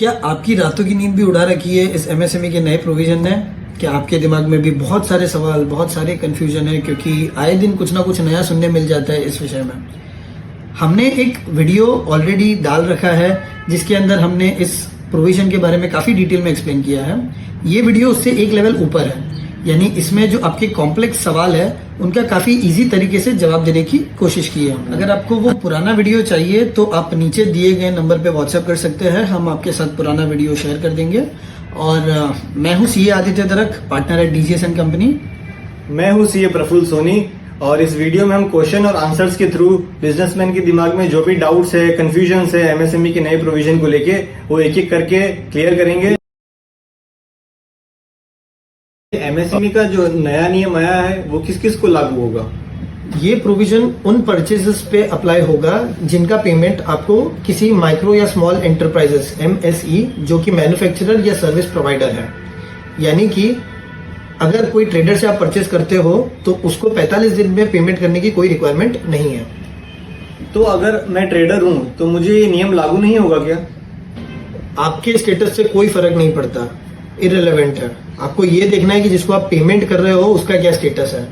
क्या आपकी रातों की नींद भी उड़ा रखी है इस एमएसएमई के नए प्रोविजन ने? क्या आपके दिमाग में भी बहुत सारे सवाल, बहुत सारे कंफ्यूजन है? क्योंकि आए दिन कुछ ना कुछ नया सुनने मिल जाता है इस विषय में। हमने एक वीडियो ऑलरेडी डाल रखा है जिसके अंदर हमने इस प्रोविजन के बारे में काफ़ी डिटेल में एक्सप्लेन किया है। ये वीडियो उससे एक लेवल ऊपर है, यानी इसमें जो आपके कॉम्प्लेक्स सवाल है उनका काफ़ी इजी तरीके से जवाब देने की कोशिश की है। अगर आपको वो पुराना वीडियो चाहिए तो आप नीचे दिए गए नंबर पे व्हाट्सएप कर सकते हैं, हम आपके साथ पुराना वीडियो शेयर कर देंगे। और मैं हूँ सीए आदित्य दरक, पार्टनर है डीजीएस एंड कंपनी। मैं हूँ सीए प्रफुल्ल सोनी और इस वीडियो में हम क्वेश्चन और आंसर्स के थ्रू बिजनेसमैन के दिमाग में जो भी डाउट्स है, कंफ्यूजन है एमएसएमई के नए प्रोविजन को लेके वो एक एक करके क्लियर करेंगे। एमएसएमई का जो नया नियम आया है वो किस किस को लागू होगा? ये प्रोविजन उन परचेजेस पे अप्लाई होगा जिनका पेमेंट आपको किसी माइक्रो या स्मॉल एंटरप्राइजेस एमएसई जो कि मैन्युफैक्चरर या सर्विस प्रोवाइडर है, यानी कि अगर कोई ट्रेडर से आप परचेज करते हो तो उसको 45 दिन में पेमेंट करने की कोई रिक्वायरमेंट नहीं है। तो अगर मैं ट्रेडर हूं तो मुझे ये नियम लागू नहीं होगा क्या? आपके स्टेटस से कोई फर्क नहीं पड़ता, इररिलेवेंट है। आपको ये देखना है कि जिसको आप पेमेंट कर रहे हो उसका क्या स्टेटस है।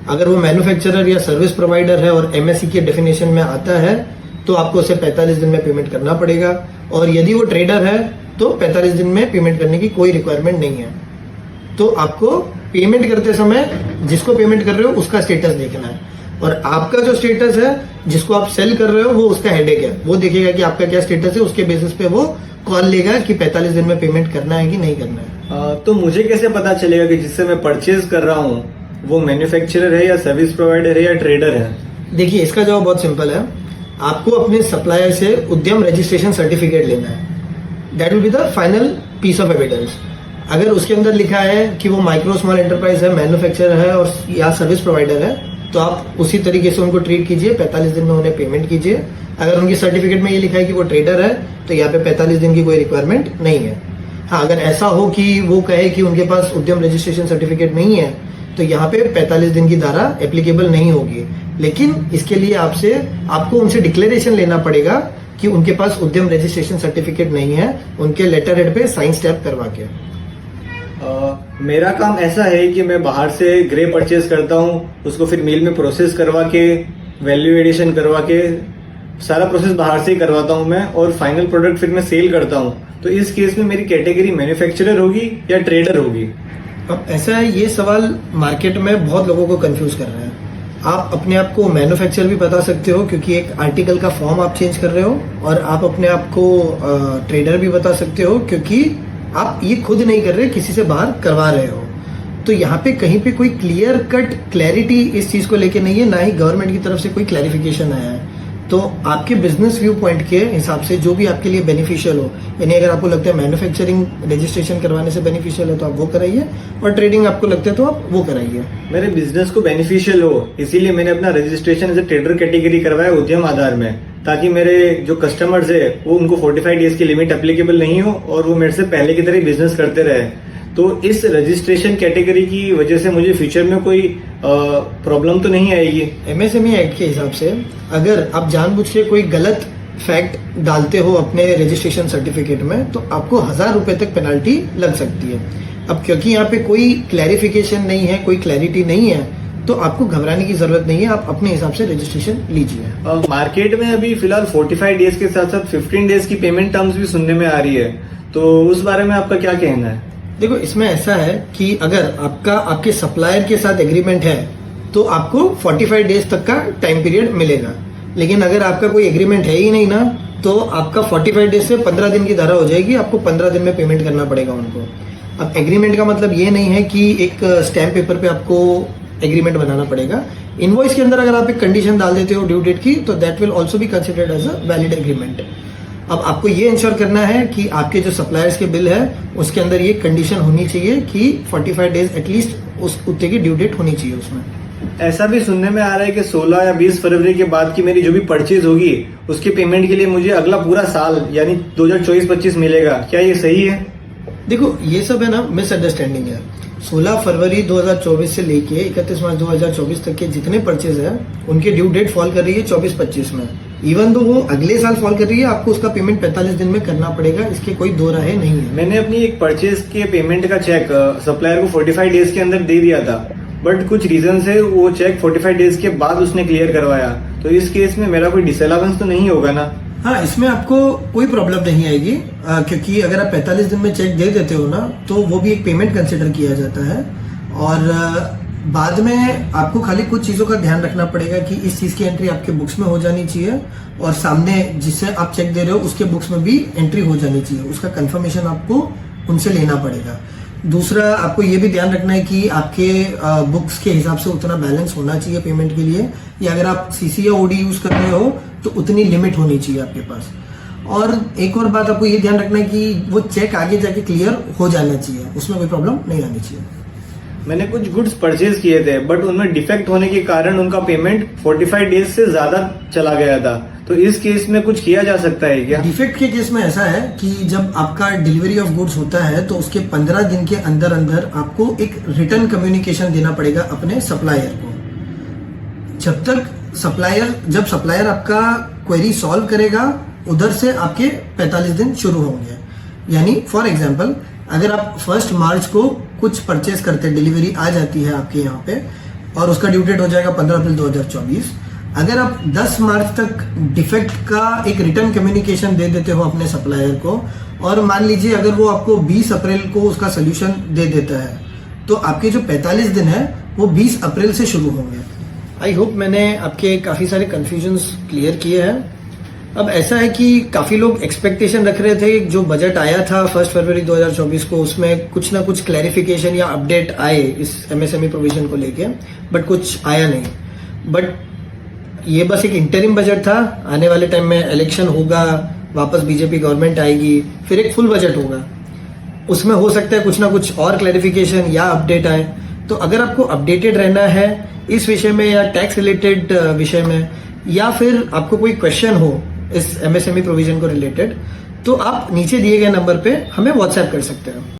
अगर वो मैन्युफैक्चरर या सर्विस प्रोवाइडर है और एमएसई के डेफिनेशन में आता है तो आपको उसे 45 दिन में पेमेंट करना पड़ेगा, और यदि वो ट्रेडर है तो 45 दिन में पेमेंट करने की कोई रिक्वायरमेंट नहीं है। तो आपको पेमेंट करते समय जिसको पेमेंट कर रहे हो उसका स्टेटस देखना है, और आपका जो स्टेटस है जिसको आप सेल कर रहे हो वो उसका हेडेक है। वो देखेगा कि आपका क्या स्टेटस है, उसके बेसिस पे वो कॉल लेगा कि 45 दिन में पेमेंट करना है कि नहीं करना है। तो मुझे कैसे पता चलेगा कि जिससे मैं परचेज कर रहा हूँ वो मैन्युफैक्चरर है या सर्विस प्रोवाइडर है या ट्रेडर है? देखिए, इसका जवाब बहुत सिंपल है। आपको अपने सप्लायर से उद्यम रजिस्ट्रेशन सर्टिफिकेट लेना है। That will be the final piece of evidence. अगर उसके अंदर लिखा है कि वो माइक्रो स्मॉल एंटरप्राइज है, मैन्युफैक्चरर है और या सर्विस प्रोवाइडर है, तो आप उसी तरीके से उनको ट्रीट कीजिए, 45 दिन में उन्हें पेमेंट कीजिए। अगर उनकी सर्टिफिकेट में ये लिखा है कि वो ट्रेडर है तो यहाँ पे 45 दिन की कोई रिक्वायरमेंट नहीं है। हाँ, अगर ऐसा हो कि वो कहे कि उनके पास उद्यम रजिस्ट्रेशन सर्टिफिकेट नहीं है तो यहाँ पे 45 दिन की धारा एप्लीकेबल नहीं होगी। लेकिन इसके लिए आपको उनसे डिक्लेरेशन लेना पड़ेगा कि उनके पास उद्यम रजिस्ट्रेशन सर्टिफिकेट नहीं है, उनके लेटर हेड पे साइन स्टैम्प करवा के। मेरा काम ऐसा है कि मैं बाहर से ग्रे परचेज करता हूँ, उसको फिर मिल में प्रोसेस करवा के, वैल्यू एडिशन करवा के, सारा प्रोसेस बाहर से ही करवाता हूँ मैं, और फाइनल प्रोडक्ट फिर मैं सेल करता हूँ। तो इस केस में मेरी कैटेगरी मैन्युफैक्चरर होगी या ट्रेडर होगी? अब ऐसा है, ये सवाल मार्केट में बहुत लोगों को कंफ्यूज कर रहे हैं। आप अपने आप को मैन्युफैक्चरर भी बता सकते हो क्योंकि एक आर्टिकल का फॉर्म आप चेंज कर रहे हो, और आप अपने आप को ट्रेडर भी बता सकते हो क्योंकि आप ये खुद नहीं कर रहे, किसी से बाहर करवा रहे हो। तो यहाँ पे कहीं पे कोई क्लियर कट क्लैरिटी इस चीज को लेके नहीं है, ना ही गवर्नमेंट की तरफ से कोई क्लैरिफिकेशन आया है। तो आपके बिजनेस व्यू पॉइंट के हिसाब से जो भी आपके लिए बेनिफिशियल हो, यानी अगर आपको लगता है मैन्युफैक्चरिंग रजिस्ट्रेशन करवाने से बेनिफिशियल है तो आप वो कराइए, और ट्रेडिंग आपको लगता है तो आप वो कराइए। मेरे बिजनेस को बेनिफिशियल हो इसीलिए मैंने अपना registration as a trader category करवाया उद्यम आधार में, ताकि मेरे जो कस्टमर्स है वो उनको 45 डेज की लिमिट एप्लीकेबल नहीं हो और वो मेरे से पहले की तरह बिजनेस करते रहे। तो इस रजिस्ट्रेशन कैटेगरी की वजह से मुझे फ्यूचर में कोई प्रॉब्लम तो नहीं आएगी? एमएसएमई एक्ट के हिसाब से अगर आप जानबूझ के कोई गलत फैक्ट डालते हो अपने रजिस्ट्रेशन सर्टिफिकेट में तो आपको 1000 रुपए तक पेनल्टी लग सकती है। अब क्योंकि यहाँ पे कोई क्लैरिफिकेशन नहीं है, कोई क्लैरिटी नहीं है, तो आपको घबराने की जरूरत नहीं है। आप अपने हिसाब से रजिस्ट्रेशन लीजिए। मार्केट में अभी फिलहाल 45 डेज के साथ साथ 15 डेज की पेमेंट टर्म्स भी सुनने में आ रही है, तो उस बारे में आपका क्या कहना है? देखो, इसमें ऐसा है कि अगर आपके सप्लायर के साथ एग्रीमेंट है तो आपको 45 डेज तक का टाइम पीरियड मिलेगा। लेकिन अगर आपका कोई एग्रीमेंट है ही नहीं ना, तो आपका 45 डेज से 15 दिन की धारा हो जाएगी, आपको 15 दिन में पेमेंट करना पड़ेगा उनको। अब एग्रीमेंट का मतलब ये नहीं है कि एक स्टैम्प पेपर पे आपको एग्रीमेंट बनाना पड़ेगा। इनवॉइस के अंदर अगर आप एक कंडीशन डाल देते हो ड्यू डेट की, तो that will also be considered as a valid agreement. अब आपको ये इंश्योर करना है कि आपके जो सप्लायर्स के बिल है उसके अंदर ये कंडीशन होनी चाहिए कि 45 डेज एटलीस्ट उस उतने की ड्यू डेट होनी चाहिए उसमें। ऐसा भी सुनने में आ रहा है कि 16 या 20 फरवरी के बाद की मेरी जो भी परचेज होगी उसके पेमेंट के लिए मुझे अगला पूरा साल यानी 2024-25 मिलेगा। क्या ये सही है? देखो, ये सब है ना मिसअंडरस्टैंडिंग है। 16 फरवरी 2024 से लेके 31 मार्च 2024 तक के जितने परचेज है उनके ड्यू डेट फॉल कर रही है 24-25 में। इवन तो वो अगले साल फॉल कर रही है, आपको उसका पेमेंट 45 दिन में करना पड़ेगा, इसके कोई दो राहें नहीं है। मैंने अपनी एक परचेज के पेमेंट का चेक सप्लायर को 45 डेज के अंदर दे दिया था, बट कुछ रीजन से वो चेक 45 डेज के बाद उसने क्लियर करवाया। तो इस केस में मेरा कोई डिसअलाउंस तो नहीं होगा ना? हाँ, इसमें आपको कोई प्रॉब्लम नहीं आएगी, क्योंकि अगर आप 45 दिन में चेक दे देते हो ना, तो वो भी एक पेमेंट कंसिडर किया जाता है। और बाद में आपको खाली कुछ चीज़ों का ध्यान रखना पड़ेगा कि इस चीज़ की एंट्री आपके बुक्स में हो जानी चाहिए, और सामने जिससे आप चेक दे रहे हो उसके बुक्स में भी एंट्री हो जानी चाहिए। उसका कंफर्मेशन आपको उनसे लेना पड़ेगा। दूसरा, आपको ये भी ध्यान रखना है कि आपके बुक्स के हिसाब से उतना बैलेंस होना चाहिए पेमेंट के लिए, या अगर आप सीसी या ओडी यूज कर रहे हो तो उतनी लिमिट होनी चाहिए आपके पास। और एक और बात आपको ये ध्यान रखना है कि वो चेक आगे जाके क्लियर हो जाना चाहिए, उसमें कोई प्रॉब्लम नहीं आनी चाहिए। मैंने कुछ गुड्स परचेज किए थे, बट उनमें डिफेक्ट होने के कारण उनका पेमेंट 45 डेज से ज्यादा चला गया था। तो इस केस में कुछ किया जा सकता है क्या? डिफेक्ट के केस में ऐसा है कि जब आपका डिलीवरी ऑफ गुड्स होता है तो उसके 15 दिन के अंदर अंदर आपको एक रिटर्न कम्युनिकेशन देना पड़ेगा अपने सप्लायर को। जब सप्लायर आपका क्वेरी सॉल्व करेगा, उधर से आपके 45 दिन शुरू होंगे। यानी फॉर एग्जाम्पल, अगर आप 1 मार्च को कुछ परचेज करते हैं, डिलीवरी आ जाती है आपके यहाँ पे, और उसका ड्यू डेट हो जाएगा 15 अप्रैल 2024। अगर आप 10 मार्च तक डिफेक्ट का एक रिटर्न कम्युनिकेशन दे देते हो अपने सप्लायर को, और मान लीजिए अगर वो आपको 20 अप्रैल को उसका सोल्यूशन दे देता है, तो आपके जो 45 दिन है वो 20 अप्रैल से शुरू होंगे। आई होप मैंने आपके काफ़ी सारे कन्फ्यूजन्स क्लियर किए हैं। अब ऐसा है कि काफ़ी लोग एक्सपेक्टेशन रख रहे थे, जो बजट आया था 1 फरवरी 2024 को, उसमें कुछ ना कुछ क्लैरिफिकेशन या अपडेट आए इस एमएसएमई प्रोविजन को लेके, बट कुछ आया नहीं। बट ये बस एक इंटरिम बजट था। आने वाले टाइम में इलेक्शन होगा, वापस बीजेपी गवर्नमेंट आएगी, फिर एक फुल बजट होगा, उसमें हो सकता है कुछ ना कुछ और क्लैरिफिकेशन या अपडेट आए। तो अगर आपको अपडेटेड रहना है इस विषय में या टैक्स रिलेटेड विषय में, या फिर आपको कोई क्वेश्चन हो इस एमएसएमई प्रोविजन को रिलेटेड, तो आप नीचे दिए गए नंबर पे हमें व्हाट्सएप कर सकते हैं।